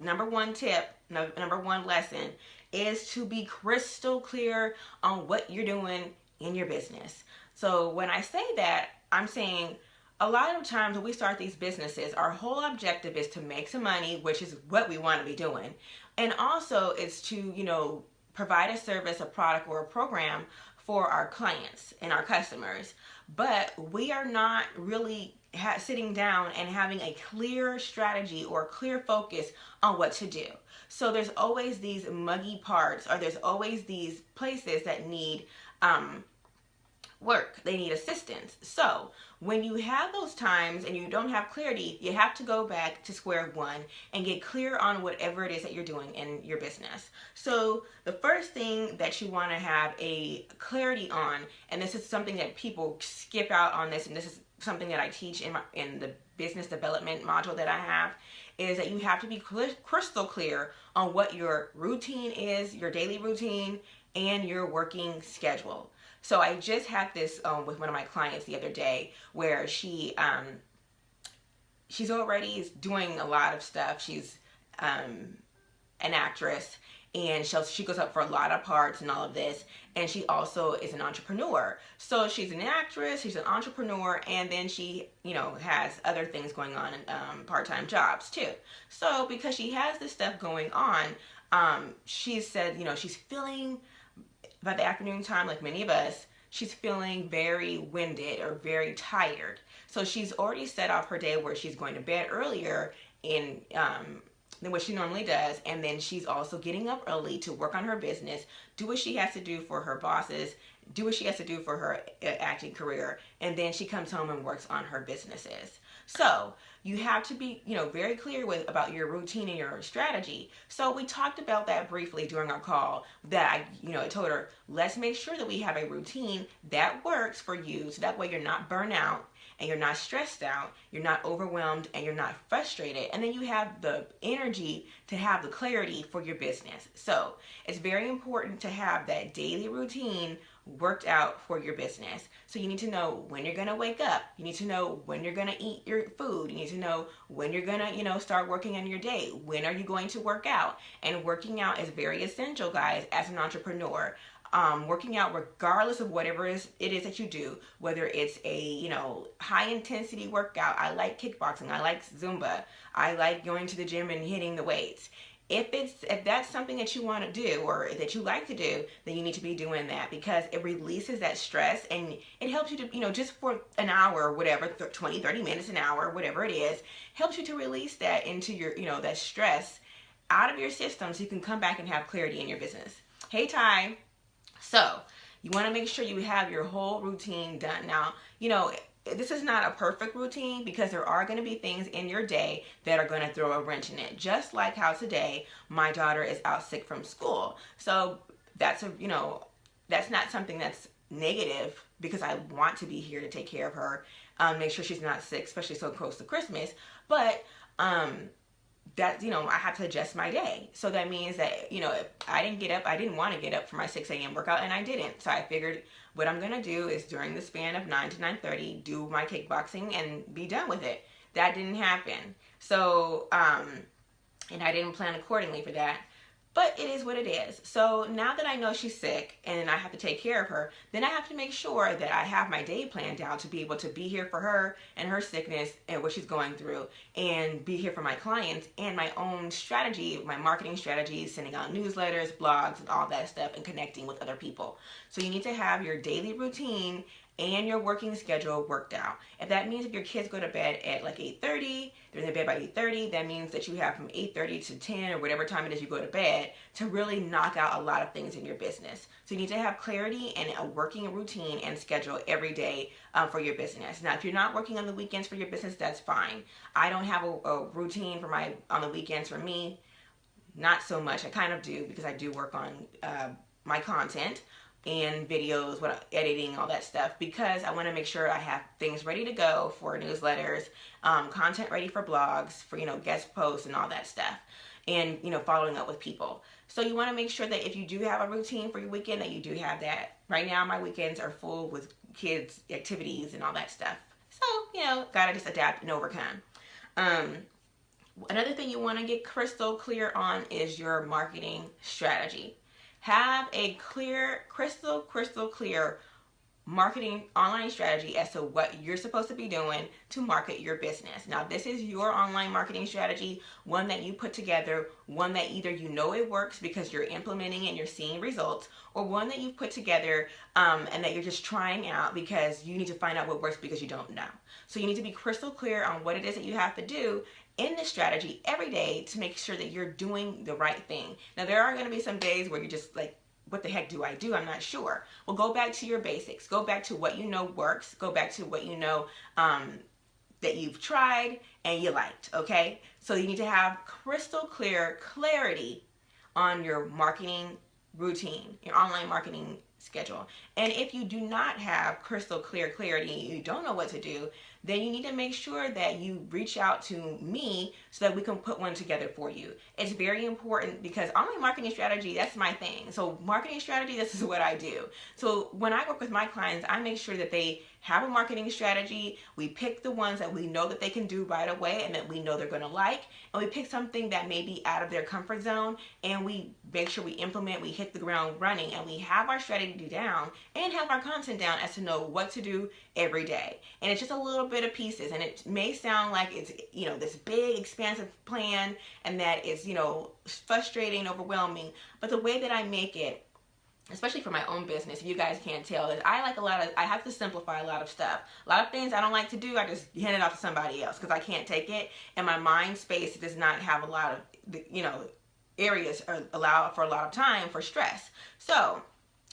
number one tip, number one lesson is to be crystal clear on what you're doing in your business. So when I say that, I'm saying a lot of times when we start these businesses, our whole objective is to make some money, which is what we want to be doing. And also it's to, provide a service, a product, or a program for our clients and our customers. But we are not really sitting down and having a clear strategy or clear focus on what to do. So there's always these muggy parts, or there's always these places that need work, they need assistance. So when you have those times and you don't have clarity, you have to go back to square one and get clear on whatever it is that you're doing in your business. So the first thing that you want to have a clarity on, and this is something that people skip out on this, and this is something that I teach in the business development module that I have, is that you have to be crystal clear on what your routine is, your daily routine, and your working schedule. So I just had this with one of my clients the other day, where she's already doing a lot of stuff. She's an actress, and she goes up for a lot of parts and all of this, and she also is an entrepreneur. So she's an actress, she's an entrepreneur, and then she has other things going on, part-time jobs too. So because she has this stuff going on, she said she's feeling, by the afternoon time, like many of us, she's feeling very winded or very tired. So she's already set off her day where she's going to bed earlier than what she normally does, and then she's also getting up early to work on her business, do what she has to do for her bosses, do what she has to do for her acting career, and then she comes home and works on her businesses. So you have to be, very clear about your routine and your strategy. So we talked about that briefly during our call, that I told her, let's make sure that we have a routine that works for you, so that way you're not burnt out and you're not stressed out, you're not overwhelmed, and you're not frustrated. And then you have the energy to have the clarity for your business. So it's very important to have that daily routine worked out for your business. So you need to know when you're going to wake up. You need to know when you're going to eat your food. You need to know when you're going to, start working on your day. When are you going to work out? And working out is very essential, guys, as an entrepreneur. Working out regardless of whatever it is that you do, whether it's a high intensity workout. I like kickboxing, I like Zumba, I like going to the gym and hitting the weights. If that's something that you want to do or that you like to do, then you need to be doing that, because it releases that stress and it helps you to, just for an hour or whatever, 20, 30 minutes, an hour, whatever it is, helps you to release that into your, that stress out of your system, so you can come back and have clarity in your business. Hey, Ty. So you want to make sure you have your whole routine done. Now, this is not a perfect routine, because there are going to be things in your day that are going to throw a wrench in it. Just like how today my daughter is out sick from school. So that's that's not something that's negative, because I want to be here to take care of her, make sure she's not sick, especially so close to Christmas. But that, I have to adjust my day. So that means that, if I didn't want to get up for my 6 a.m. workout, and I didn't. So I figured what I'm going to do is, during the span of 9 to 9:30, do my kickboxing and be done with it. That didn't happen. So, and I didn't plan accordingly for that. But it is what it is. So now that I know she's sick and I have to take care of her, then I have to make sure that I have my day planned out to be able to be here for her and her sickness and what she's going through, and be here for my clients and my own strategy, my marketing strategies, sending out newsletters, blogs, and all that stuff, and connecting with other people. So you need to have your daily routine and your working schedule worked out. If that means if your kids go to bed at like 8:30, they're in bed by 8:30, that means that you have from 8:30 to 10 or whatever time it is you go to bed to really knock out a lot of things in your business. So you need to have clarity and a working routine and schedule every day for your business. Now, if you're not working on the weekends for your business, that's fine. I don't have a routine on the weekends for me. Not so much. I kind of do, because I do work on my content and videos, editing, all that stuff, because I want to make sure I have things ready to go for newsletters, content ready for blogs, for guest posts and all that stuff, and following up with people. So you want to make sure that if you do have a routine for your weekend, that you do have that. Right now my weekends are full with kids activities and all that stuff, so gotta just adapt and overcome. Another thing you want to get crystal clear on is your marketing strategy. Have a clear, crystal clear marketing online strategy as to what you're supposed to be doing to market your business. Now, this is your online marketing strategy, one that you put together, one that either you know it works because you're implementing and you're seeing results, or one that you've put together and that you're just trying out because you need to find out what works because you don't know. So you need to be crystal clear on what it is that you have to do in this strategy every day to make sure that you're doing the right thing. Now, there are going to be some days where you're just like, what the heck do I do? I'm not sure. Well, go back to your basics. Go back to what you know works. Go back to what you know that you've tried and you liked, okay? So you need to have crystal clear clarity on your marketing routine, your online marketing schedule. And if you do not have crystal clear clarity, you don't know what to do, then you need to make sure that you reach out to me so that we can put one together for you. It's very important because online marketing strategy, that's my thing. So marketing strategy, this is what I do. So when I work with my clients, I make sure that they have a marketing strategy. We pick the ones that we know that they can do right away and that we know they're going to like. And we pick something that may be out of their comfort zone and we make sure we implement, we hit the ground running, and we have our strategy down and have our content down as to know what to do every day. And it's just a little bit of pieces, and it may sound like it's, you know, this big expansive plan and that it's, you know, frustrating, overwhelming, but the way that I make it, especially for my own business, if you guys can't tell, is I have to simplify a lot of stuff. A lot of things I don't like to do, I just hand it off to somebody else because I can't take it, and my mind space does not have a lot of, you know, areas or allow for a lot of time for stress. So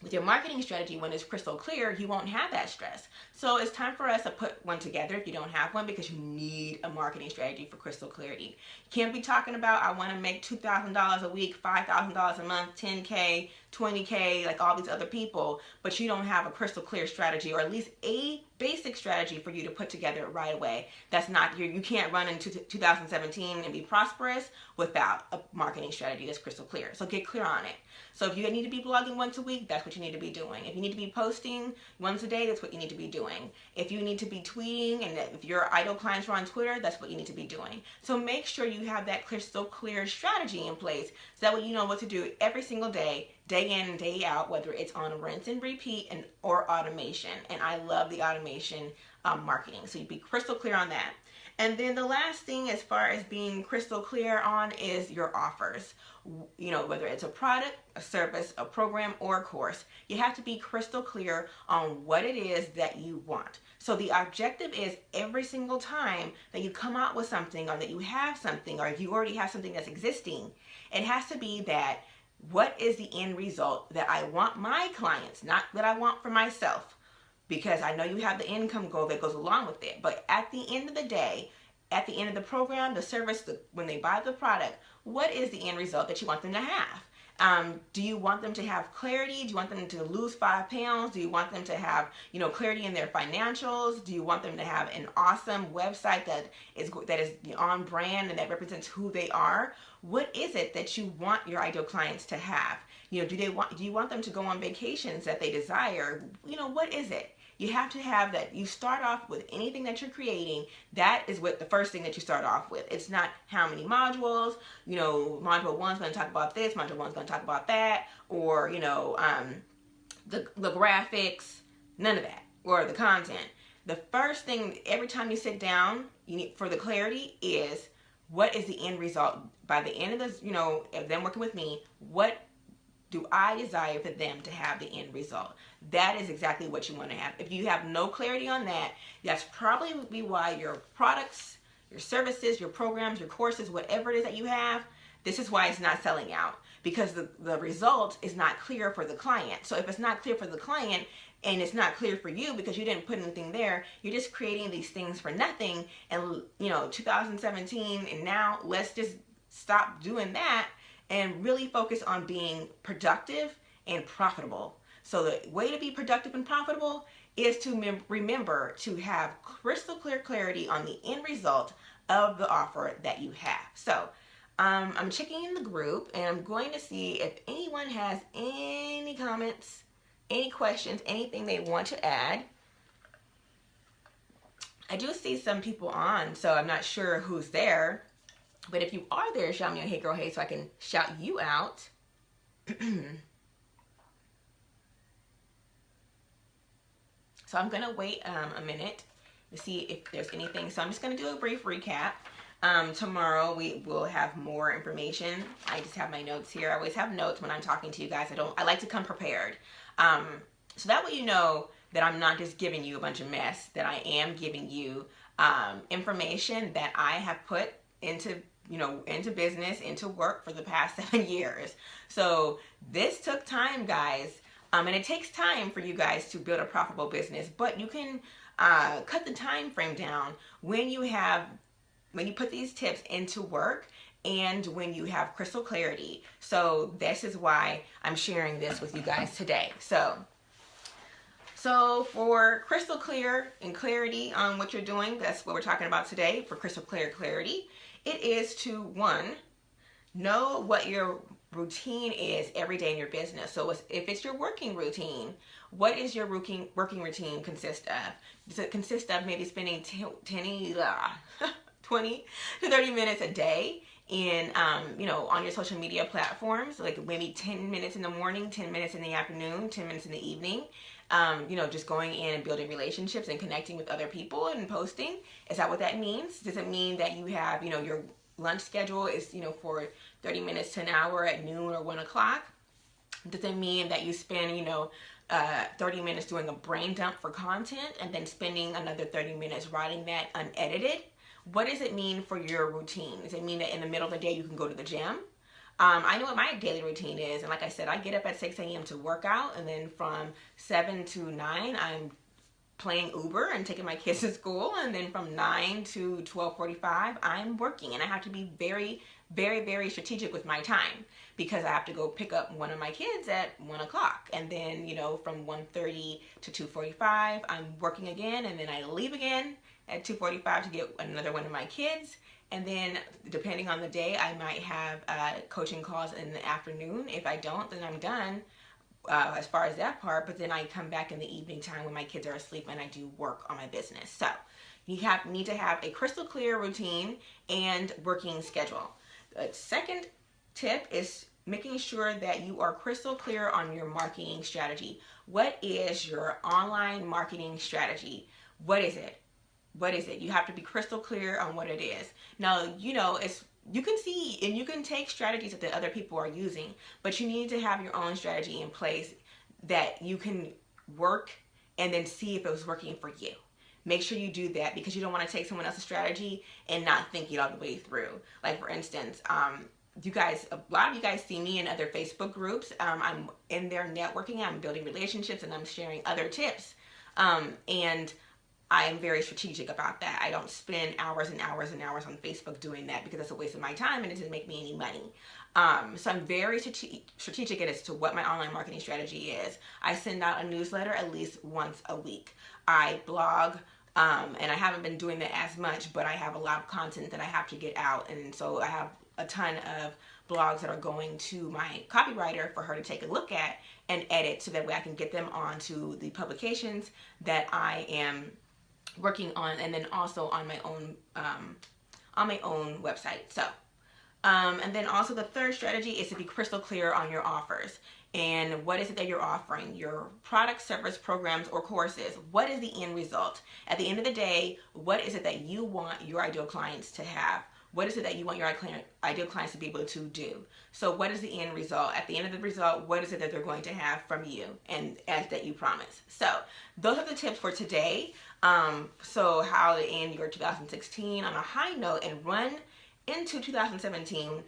with your marketing strategy, when it's crystal clear, you won't have that stress. So it's time for us to put one together if you don't have one, because you need a marketing strategy for crystal clarity. You can't be talking about, I want to make $2,000 a week, $5,000 a month, 10K, 20K, like all these other people, but you don't have a crystal clear strategy, or at least a basic strategy for you to put together right away. That's not, you can't run into 2017 and be prosperous without a marketing strategy that's crystal clear. So get clear on it. So if you need to be blogging once a week, that's what you need to be doing. If you need to be posting once a day, that's what you need to be doing. If you need to be tweeting, and if your idol clients are on Twitter, that's what you need to be doing. So make sure you have that crystal clear strategy in place so that way you know what to do every single day, day in and day out, whether it's on rinse and repeat or automation. And I love the automation marketing. So you be crystal clear on that. And then the last thing, as far as being crystal clear on, is your offers. You know, whether it's a product, a service, a program, or a course, you have to be crystal clear on what it is that you want. So the objective is every single time that you come out with something, or that you have something, or you already have something that's existing, it has to be that, what is the end result that I want my clients, not that I want for myself? Because I know you have the income goal that goes along with it. But at the end of the day, at the end of the program, the service, when they buy the product, what is the end result that you want them to have? Do you want them to have clarity? Do you want them to lose 5 pounds? Do you want them to have, you know, clarity in their financials? Do you want them to have an awesome website that is on brand and that represents who they are? What is it that you want your ideal clients to have? You know, do you want them to go on vacations that they desire? You know, what is it? You have to have that. You start off with anything that you're creating. That is what the first thing that you start off with. It's not how many modules, you know, module 1's going to talk about this, module 1's going to talk about that, or, you know, the graphics, none of that, or the content. The first thing, every time you sit down, you need for the clarity is, what is the end result? By the end of this, you know, of them working with me, what do I desire for them to have the end result? That is exactly what you want to have. If you have no clarity on that, that's probably why your products, your services, your programs, your courses, whatever it is that you have, this is why it's not selling out, because the result is not clear for the client. So if it's not clear for the client, and it's not clear for you because you didn't put anything there, you're just creating these things for nothing. And, you know, 2017 and now, let's just stop doing that and really focus on being productive and profitable. So the way to be productive and profitable is to remember to have crystal clear clarity on the end result of the offer that you have. So I'm checking in the group, and I'm going to see if anyone has any comments, any questions, anything they want to add. I do see some people on, so I'm not sure who's there. But if you are there, shout me a hey girl, hey, so I can shout you out. So I'm gonna wait a minute to see if there's anything. So I'm just gonna do a brief recap. Tomorrow we will have more information. I just have my notes here. I always have notes when I'm talking to you guys. I like to come prepared. So that way you know that I'm not just giving you a bunch of mess, that I am giving you information that I have put into business, into work for the past 7 years. So this took time, guys. And it takes time for you guys to build a profitable business, but you can cut the time frame down when you put these tips into work and when you have crystal clarity. So this is why I'm sharing this with you guys today. So for crystal clear and clarity on what you're doing, that's what we're talking about today. For crystal clear clarity, it is to, one, know what your routine is every day in your business. So if it's your working routine, what is your working routine consist of? Does it consist of maybe spending 20 to 30 minutes a day in on your social media platforms, like maybe 10 minutes in the morning, 10 minutes in the afternoon, 10 minutes in the evening, just going in and building relationships and connecting with other people and posting? Is that what that means? Does it mean that you have, your lunch schedule is, for 30 minutes to an hour at noon or 1 o'clock? Does it mean that you spend, 30 minutes doing a brain dump for content and then spending another 30 minutes writing that unedited? What does it mean for your routine? Does it mean that in the middle of the day you can go to the gym? I know what my daily routine is, and like I said, I get up at 6 a.m. to work out, and then from 7 to 9, I'm playing Uber and taking my kids to school, and then from 9 to 12:45, I'm working, and I have to be very, very, very strategic with my time because I have to go pick up one of my kids at 1 o'clock, and then, from 1:30 to 2:45, I'm working again, and then I leave again at 2:45 to get another one of my kids. And then depending on the day, I might have coaching calls in the afternoon. If I don't, then I'm done as far as that part. But then I come back in the evening time when my kids are asleep and I do work on my business. So you need to have a crystal clear routine and working schedule. The second tip is making sure that you are crystal clear on your marketing strategy. What is your online marketing strategy? What is it? What is it? You have to be crystal clear on what it is. Now, you can see and you can take strategies that the other people are using, but you need to have your own strategy in place that you can work and then see if it was working for you. Make sure you do that because you don't want to take someone else's strategy and not think it all the way through. Like for instance, a lot of you guys see me in other Facebook groups. I'm in there networking, I'm building relationships, and I'm sharing other tips. And I am very strategic about that. I don't spend hours and hours and hours on Facebook doing that because that's a waste of my time and it doesn't make me any money. So I'm very strategic as to what my online marketing strategy is. I send out a newsletter at least once a week. I blog, and I haven't been doing that as much, but I have a lot of content that I have to get out. And so I have a ton of blogs that are going to my copywriter for her to take a look at and edit so that way I can get them onto the publications that I am working on, and then also on my own website. So and then also the third strategy is to be crystal clear on your offers. And what is it that you're offering? Your product, service, programs, or courses. What is the end result? At the end of the day, what is it that you want your ideal clients to have? What is it that you want your ideal clients to be able to do? So what is the end result? At the end of the result, what is it that they're going to have from you and as that you promise? So those are the tips for today. So how to end your 2016 on a high note and run into 2017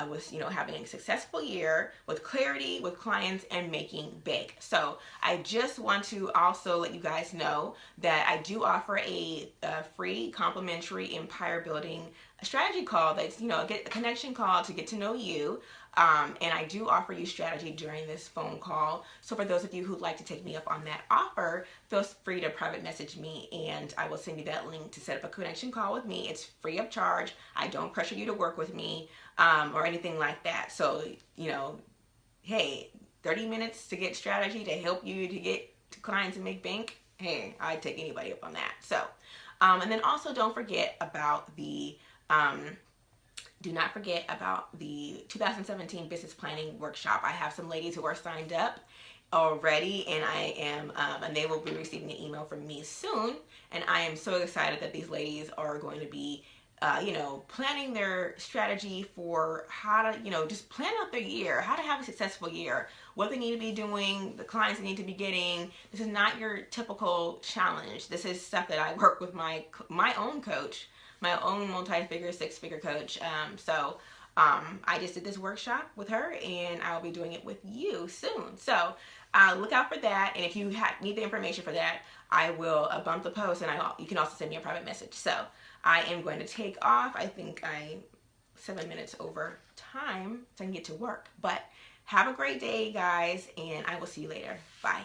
with having a successful year with clarity with clients and making bank. So I just want to also let you guys know that I do offer a free complimentary empire building strategy call. That's a connection call to get to know you. And I do offer you strategy during this phone call. So for those of you who'd like to take me up on that offer, feel free to private message me and I will send you that link to set up a connection call with me. It's free of charge. I don't pressure you to work with me or anything like that. So, hey, 30 minutes to get strategy to help you to get to clients and make bank. Hey, I'd take anybody up on that. So, and then also don't forget about the do not forget about the 2017 business planning workshop. I have some ladies who are signed up already, and and they will be receiving an email from me soon. And I am so excited that these ladies are going to be planning their strategy for how to, just plan out their year, how to have a successful year, what they need to be doing, the clients they need to be getting. This is not your typical challenge. This is stuff that I work with my own coach, my own multi-figure, six-figure coach. I just did this workshop with her, and I'll be doing it with you soon. So look out for that. And if you need the information for that, I will bump the post, and you can also send me a private message. So I am going to take off. I think I'm 7 minutes over time, so I can get to work. But have a great day, guys, and I will see you later. Bye.